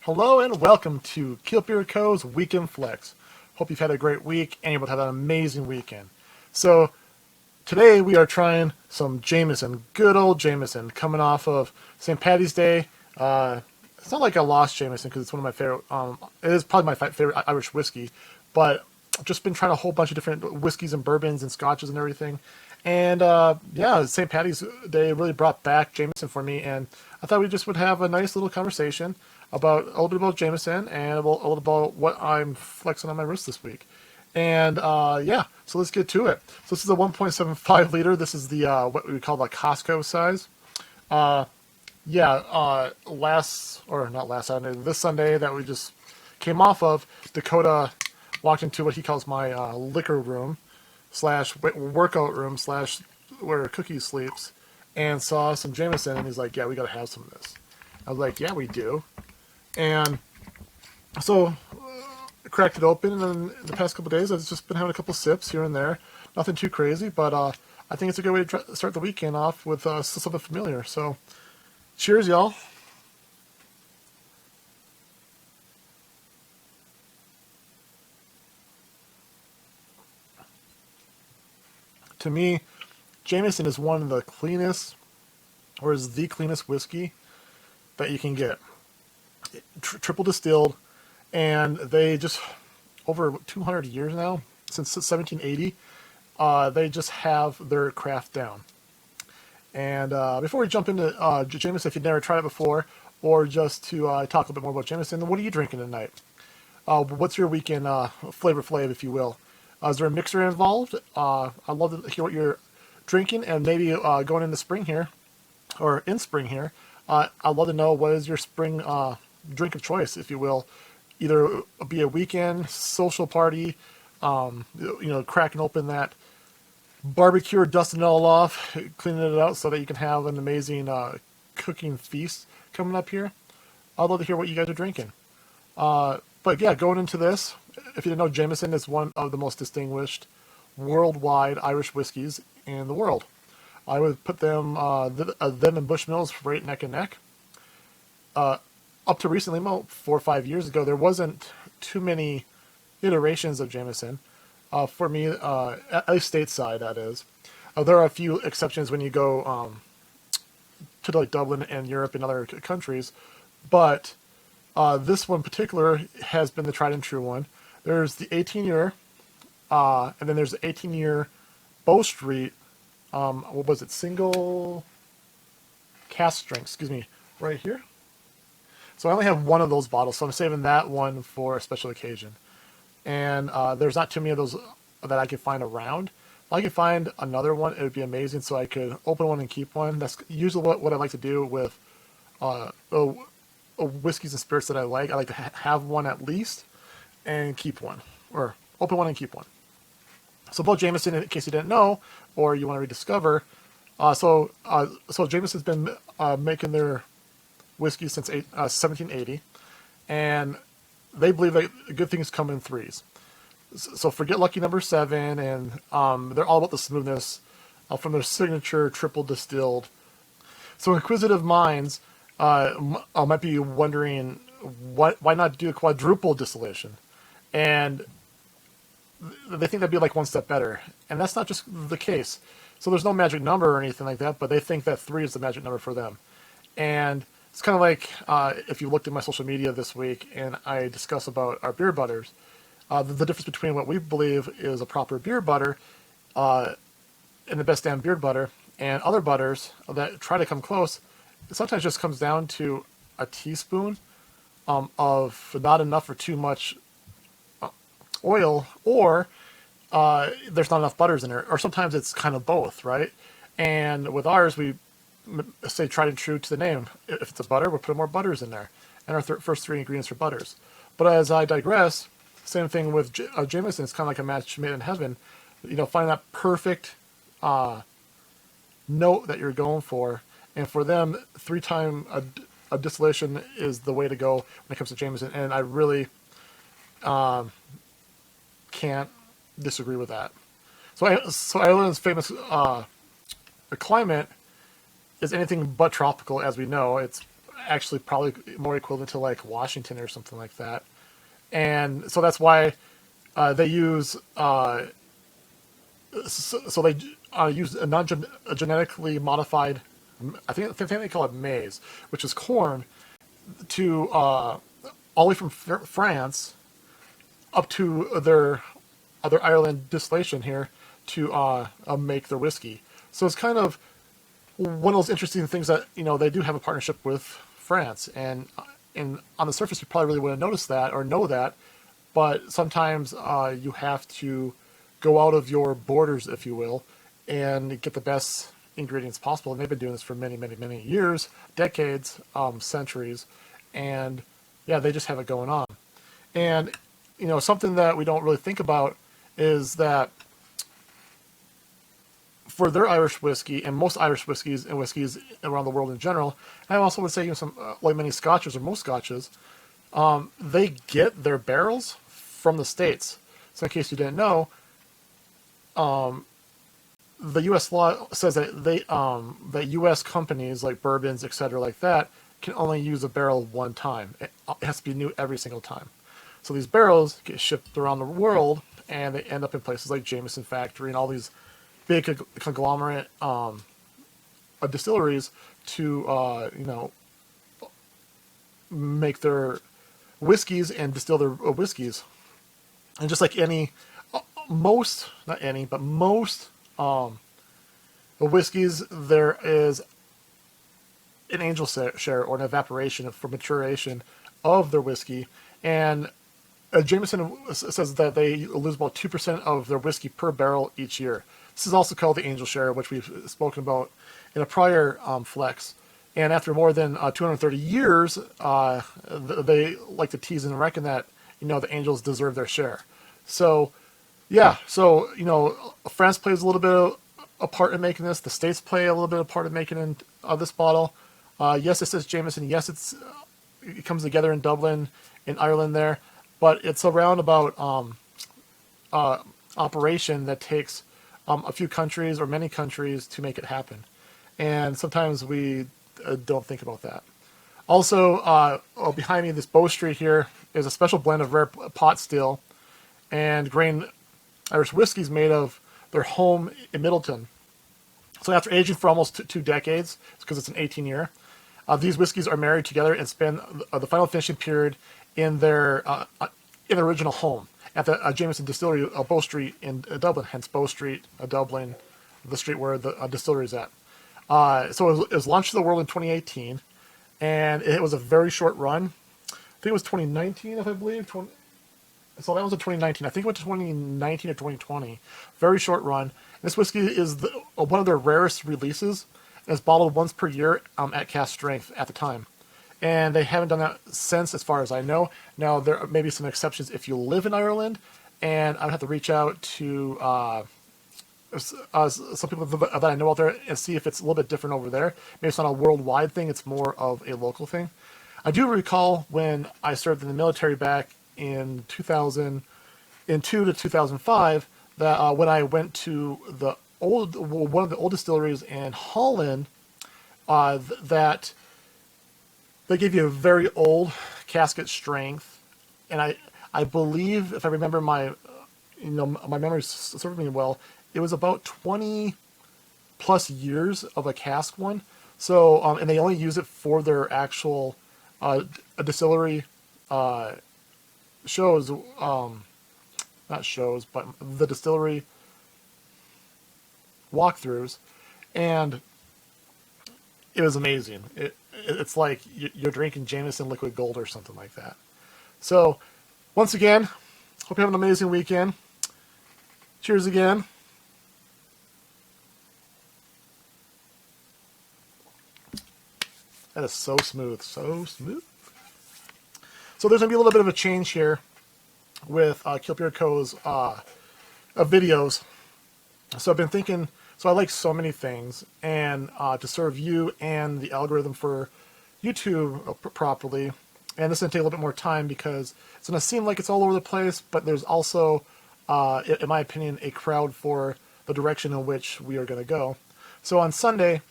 Hello and welcome to Kilt Beer Co.'s Weekend Flex. Hope you've had a great week and you're able to have an amazing weekend. So today we are trying some Jameson, good old Jameson, coming off of St. Paddy's Day. It's not like I lost Jameson because it's one of my favorite. It is probably my favorite Irish whiskey, but I've just been trying a whole bunch of different whiskeys and bourbons and scotches and everything. And yeah, St. Paddy's Day really brought back Jameson for me, and I thought we just would have a nice little conversation about a little bit about Jameson and a little about what I'm flexing on my wrist this week. And yeah, so let's get to it. So this is a 1.75 liter. This is the what we call the Casio size. Yeah, not last Sunday, this Sunday that we just came off of, Dakota walked into what he calls my liquor room slash workout room slash where Cookie sleeps, and saw some Jameson, and he's like, yeah, we gotta have some of this. I was like, yeah, we do. And so I cracked it open, and then the past couple of days I've just been having a couple sips here and there. Nothing too crazy, but I think it's a good way to start the weekend off with something familiar. So cheers, y'all. To me, Jameson is one of the cleanest, or is the cleanest whiskey that you can get. Triple distilled, and they just, over 200 years now, since 1780, they just have their craft down. And before we jump into Jameson, if you've never tried it before, or just to talk a little bit more about Jameson, what are you drinking tonight? What's your weekend flavor flav, if you will? Is there a mixer involved? I'd love to hear what you're drinking, and maybe going into spring here, or in spring here, I'd love to know what is your spring drink of choice, if you will. Either be a weekend social party, cracking open that barbecue or dusting it all off, cleaning it out so that you can have an amazing cooking feast coming up here. I'd love to hear what you guys are drinking. But yeah, going into this, if you didn't know, Jameson is one of the most distinguished worldwide Irish whiskeys in the world. I would put them and Bushmills right neck and neck. Up to recently, about 4 or 5 years ago, there wasn't too many iterations of Jameson. For me, at least stateside, that is. There are a few exceptions when you go to like Dublin and Europe and other countries, but this one in particular has been the tried and true one. There's the 18-year, and then there's the 18-year Bow Street, what was it, single cask strength, excuse me, right here. So I only have one of those bottles, so I'm saving that one for a special occasion. And there's not too many of those that I can find around. If I could find another one, it would be amazing, so I could open one and keep one. That's usually what I like to do with whiskeys and spirits that I like. I like to have one at least and keep one, or open one and keep one. So about Jameson, in case you didn't know, or you want to rediscover, so Jameson's been making their whiskey since 1780, and they believe that good things come in threes. So forget lucky number 7, and they're all about the smoothness from their signature triple distilled. So inquisitive minds might be wondering, why not do a quadruple distillation? And they think that'd be like one step better, and that's not just the case. So there's no magic number or anything like that, but they think that 3 is the magic number for them. And it's kind of like if you looked at my social media this week and I discuss about our beer butters, the difference between what we believe is a proper beer butter and the best damn beer butter and other butters that try to come close, it sometimes just comes down to a teaspoon of not enough or too much oil, or there's not enough butters in there, or sometimes it's kind of both, right? And with ours, we say tried and true to the name. If it's a butter, we'll put more butters in there, and our first 3 ingredients are butters. But as I digress, same thing with Jameson. It's kind of like a match made in heaven. Find that perfect note that you're going for, and for them, 3-time a distillation is the way to go when it comes to Jameson, and I really can't disagree with that. So Ireland's famous climate is anything but tropical, as we know. It's actually probably more equivalent to like Washington or something like that. And so that's why they use so they use a genetically modified, I think they call it maize, which is corn, to all the way from France up to their other Ireland distillation here to make their whiskey. So it's kind of one of those interesting things that they do have a partnership with France, and on the surface you probably really wouldn't notice that or know that, but sometimes you have to go out of your borders, if you will, and get the best ingredients possible. And they've been doing this for many, many, many years, decades, centuries, and yeah, they just have it going on. And something that we don't really think about is that for their Irish whiskey and most Irish whiskeys and whiskeys around the world in general, and I also would say some like many scotches or most scotches, they get their barrels from the States. So in case you didn't know, the U.S. law says that that U.S. companies like bourbons, etc., like that, can only use a barrel one time. It has to be new every single time. So these barrels get shipped around the world, and they end up in places like Jameson Factory and all these big conglomerate distilleries to make their whiskeys and distill their whiskeys. And just like most whiskeys, there is an angel share or an evaporation for maturation of their whiskey. And Jameson says that they lose about 2% of their whiskey per barrel each year. This is also called the angel share, which we've spoken about in a prior flex. And after more than 230 years, they like to tease and reckon that the angels deserve their share. So yeah, so France plays a little bit of a part in making this. The States play a little bit of a part in making this bottle. Yes, it says Jameson. Yes, it comes together in Dublin, in Ireland there, but it's a roundabout operation that takes a few countries or many countries to make it happen, and sometimes we don't think about that. Also, behind me, this Bow Street here is a special blend of rare pot still and grain Irish whiskeys made of their home in Middleton. So after aging for almost 2 decades, because it's an 18-year, these whiskeys are married together and spend the final finishing period in their original home at the Jameson Distillery, Bow Street in Dublin. Hence Bow Street, Dublin, the street where the distillery is at. So it was launched to the world in 2018, and it was a very short run. I think it was 2019, if I believe. So that was in 2019. I think it went to 2019 or 2020. Very short run. This whiskey is one of their rarest releases. And it's bottled once per year at cask strength at the time. And they haven't done that since, as far as I know. Now, there may be some exceptions if you live in Ireland, and I would have to reach out to some people that I know out there and see if it's a little bit different over there. Maybe it's not a worldwide thing. It's more of a local thing. I do recall when I served in the military back in 2002 to 2005 that when I went to one of the old distilleries in Holland, that they gave you a very old casket strength, and I believe, if I remember my memory served me well, it was about 20 plus years of a cask one. So and they only use it for their actual distillery shows, not shows, but the distillery walkthroughs, and it was amazing. It's like you're drinking Jameson liquid gold or something like that. So, once again, hope you have an amazing weekend. Cheers again. That is so smooth, so smooth. So there's going to be a little bit of a change here with Kilt Beard Co.'s videos. So I've been thinking, so I like so many things, and to serve you and the algorithm for YouTube properly, and this is going to take a little bit more time because it's going to seem like it's all over the place, but there's also, in my opinion, a crowd for the direction in which we are going to go. So on Sunday,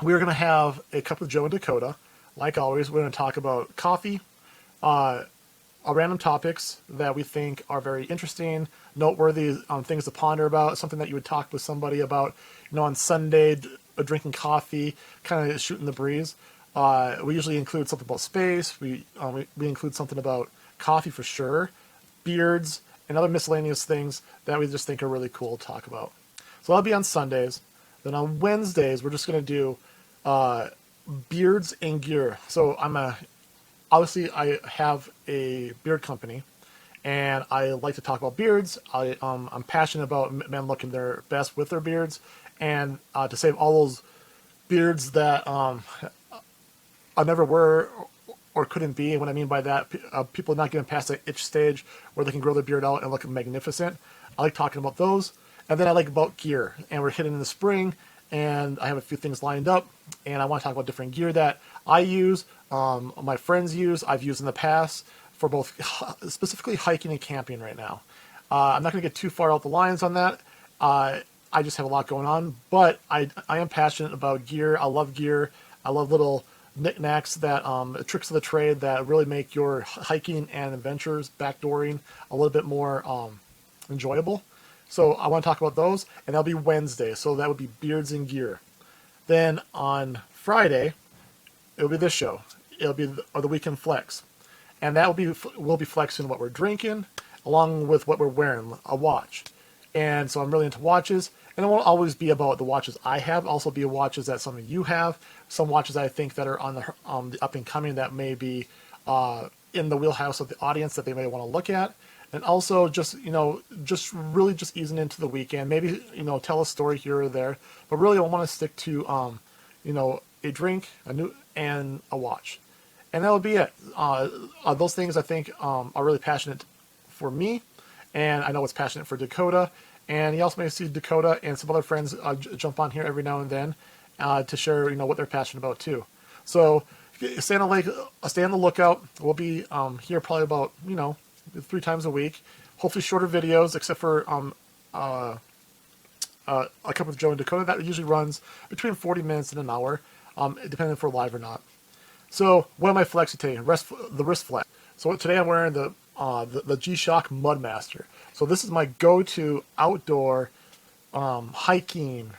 we are going to have a cup with Joe and Dakota. like always, we're going to talk about coffee, random topics that we think are very interesting, noteworthy, things to ponder about, something that you would talk with somebody about, on Sunday, drinking coffee, kind of shooting the breeze. We usually include something about space. We include something about coffee for sure, beards, and other miscellaneous things that we just think are really cool to talk about. So that'll be on Sundays. Then on Wednesdays, we're just going to do beards and gear. So obviously I have a beard company, and I like to talk about beards. I'm passionate about men looking their best with their beards, and to save all those beards that I never were or couldn't be. And what I mean by that, people not getting past the itch stage where they can grow their beard out and look magnificent. I like talking about those. And then I like about gear. And we're hitting in the spring, and I have a few things lined up, and I want to talk about different gear that I use, my friends use, I've used in the past for both specifically hiking and camping right now. I'm not going to get too far out the lines on that. I just have a lot going on, but I am passionate about gear. I love gear. I love little knickknacks that tricks of the trade that really make your hiking and adventures, backdooring, a little bit more enjoyable. So I want to talk about those, and that'll be Wednesday. So that would be beards and gear. Then on Friday, it'll be this show. It'll be the Weekend Flex, and we'll be flexing what we're drinking, along with what we're wearing, a watch. And so I'm really into watches, and it won't always be about the watches I have. Also be watches that some of you have. Some watches I think that are on the up and coming that may be in the wheelhouse of the audience that they may want to look at. And also just really just easing into the weekend. Maybe, tell a story here or there. But really I want to stick to, a drink, and a watch. And that would be it. Those things I think are really passionate for me. And I know it's passionate for Dakota. And you also may see Dakota and some other friends jump on here every now and then to share, what they're passionate about too. So stay on the lookout. We'll be here probably about, 3 times a week. Hopefully shorter videos, except for a cup of Joe and Dakota. That usually runs between 40 minutes and an hour, depending if we're live or not. So what am I flexing today? The wrist flex. So today I'm wearing the G-Shock Mudmaster. So this is my go-to outdoor hiking,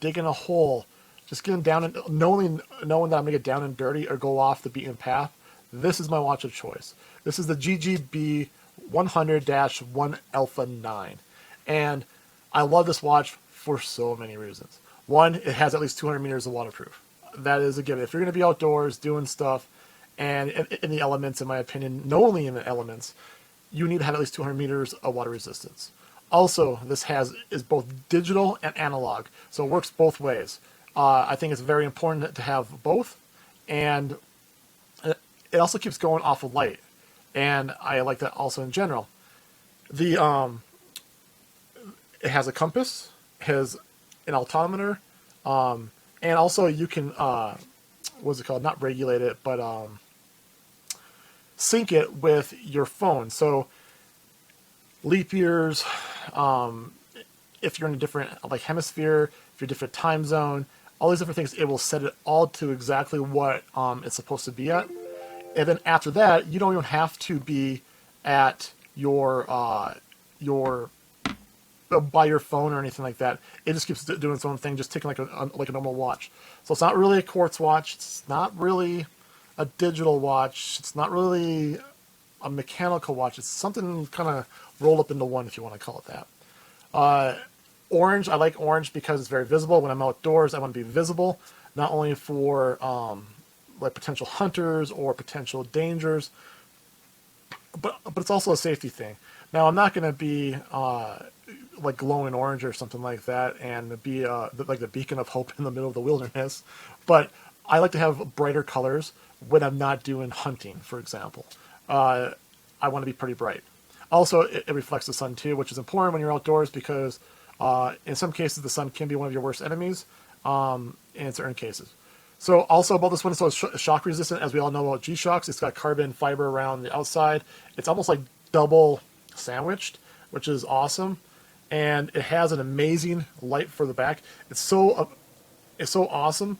digging a hole, just getting down and knowing that I'm gonna get down and dirty or go off the beaten path. This is my watch of choice. This is the GG-B100-1A9ER, and I love this watch for so many reasons. One, it has at least 200 meters of waterproof. That is a given. If you're going to be outdoors doing stuff, and in the elements, in my opinion, not only in the elements, you need to have at least 200 meters of water resistance. Also, this is both digital and analog, so it works both ways. I think it's very important to have both, and it also keeps going off of light, and I like that also in general. It has a compass, has an altimeter, and also you can what's it called? Not regulate it, but sync it with your phone. So leap years, if you're in a different hemisphere, if you're a different time zone, all these different things, it will set it all to exactly what it's supposed to be at. And then after that, you don't even have to be at your by your phone or anything like that. It just keeps doing its own thing, just ticking like a normal watch. So it's not really a quartz watch. It's not really a digital watch. It's not really a mechanical watch. It's something kind of rolled up into one, if you want to call it that. Orange, I like orange because it's very visible. When I'm outdoors, I want to be visible, not only for potential hunters or potential dangers, but it's also a safety thing. Now, I'm not going to be glowing orange or something like that and be like the beacon of hope in the middle of the wilderness, but I like to have brighter colors when I'm not doing hunting, for example. I want to be pretty bright. Also, it reflects the sun too, which is important when you're outdoors because in some cases the sun can be one of your worst enemies in certain cases. So also about this one, so it's shock resistant, as we all know about G-Shocks. It's got carbon fiber around the outside. It's almost like double sandwiched, which is awesome. And it has an amazing light for the back. It's so awesome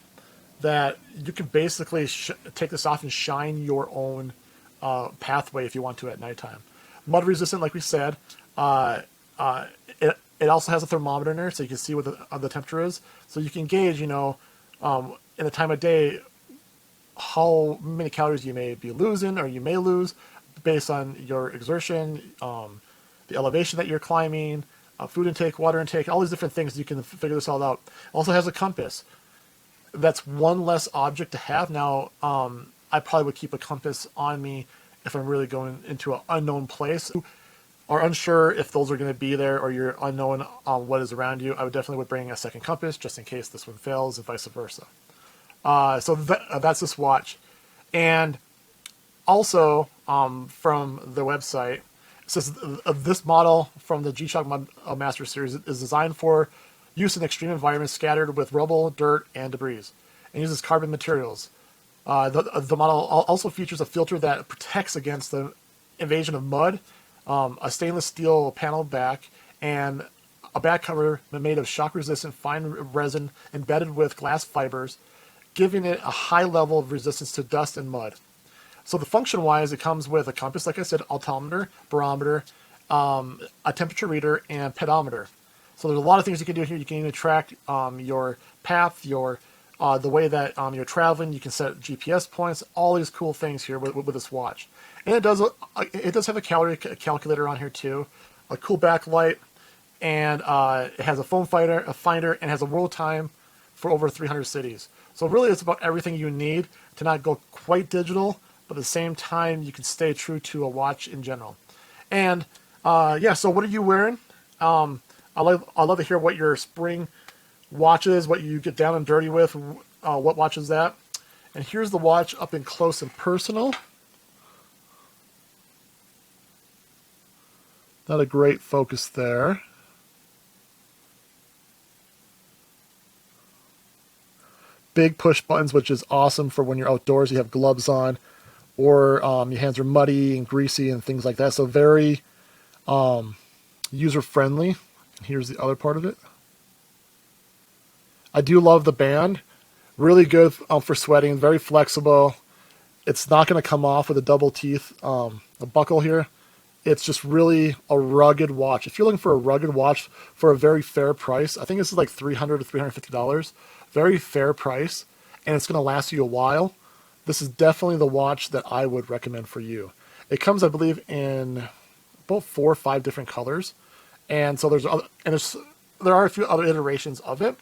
that you can basically take this off and shine your own pathway if you want to at nighttime. Mud resistant, like we said. Uh, uh, it also has a thermometer in there, so you can see what the temperature is. So you can gauge, in the time of day, how many calories you may be losing or you may lose based on your exertion, the elevation that you're climbing, food intake, water intake, all these different things. You can figure this all out. Also has a compass. That's one less object to have. Now, I probably would keep a compass on me if I'm really going into an unknown place or unsure if those are going to be there or you're unknown on what is around you. I would definitely bring a second compass just in case this one fails and vice versa. So that's this watch. And also from the website, it says this model from the G-Shock Mudmaster series is designed for use in extreme environments scattered with rubble, dirt, and debris, and uses carbon materials. The model also features a filter that protects against the invasion of mud, a stainless steel panel back, and a back cover made of shock-resistant fine resin embedded with glass fibers, giving it a high level of resistance to dust and mud. So the function-wise, it comes with a compass, like I said, altimeter, barometer, a temperature reader, and pedometer. So there's a lot of things you can do here. You can even track your path, the way that you're traveling. You can set GPS points, all these cool things here with this watch. And it does have a calorie calculator on here too, a cool backlight, and it has a phone finder, and has a world time for over 300 cities. So really, it's about everything you need to not go quite digital, but at the same time, you can stay true to a watch in general. And yeah, so what are you wearing? I'd love to hear what your spring watch is, what you get down and dirty with, what watch is that. And here's the watch up in close and personal. Not a great focus there. Big push buttons, which is awesome for when you're outdoors, you have gloves on, or your hands are muddy and greasy and things like that. So very user-friendly. Here's the other part of it. I do love the band. Really good for sweating, very flexible. It's not going to come off with a double teeth a buckle here. It's just really a rugged watch. If you're looking for a rugged watch for a very fair price, I think this is like $300 to $350. Very fair price, and it's going to last you a while. This is definitely the watch that I would recommend for you. It comes, I believe, in about 4 or 5 different colors, and so there are a few other iterations of it.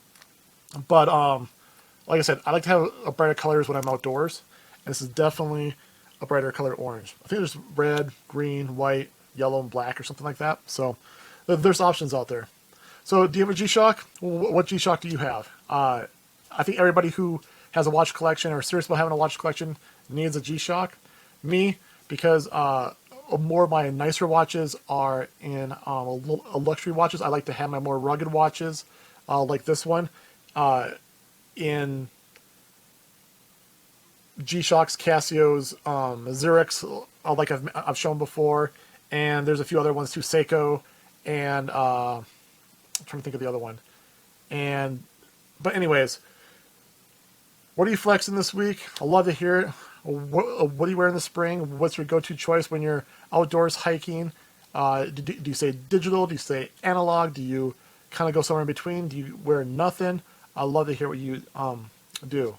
But like I said, I like to have a brighter colors when I'm outdoors, and this is definitely a brighter color orange. I think there's red, green, white, yellow, and black or something like that. So there's options out there. So do you have a G-Shock? What G-Shock do you have? I think everybody who has a watch collection or is serious about having a watch collection needs a G-Shock. Me, because more of my nicer watches are in luxury watches. I like to have my more rugged watches, like this one, in G-Shocks, Casios, Zurichs, like I've shown before, and there's a few other ones too, Seiko, and I'm trying to think of the other one. But anyways, what are you flexing this week? I'd love to hear it. What are you wearing this spring? What's your go-to choice when you're outdoors hiking? Do you say digital? Do you say analog? Do you kind of go somewhere in between? Do you wear nothing? I'd love to hear what you do.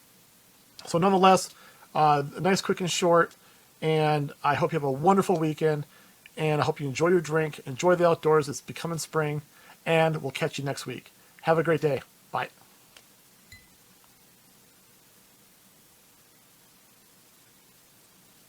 So nonetheless, nice, quick, and short. And I hope you have a wonderful weekend. And I hope you enjoy your drink. Enjoy the outdoors. It's becoming spring. And we'll catch you next week. Have a great day. Bye.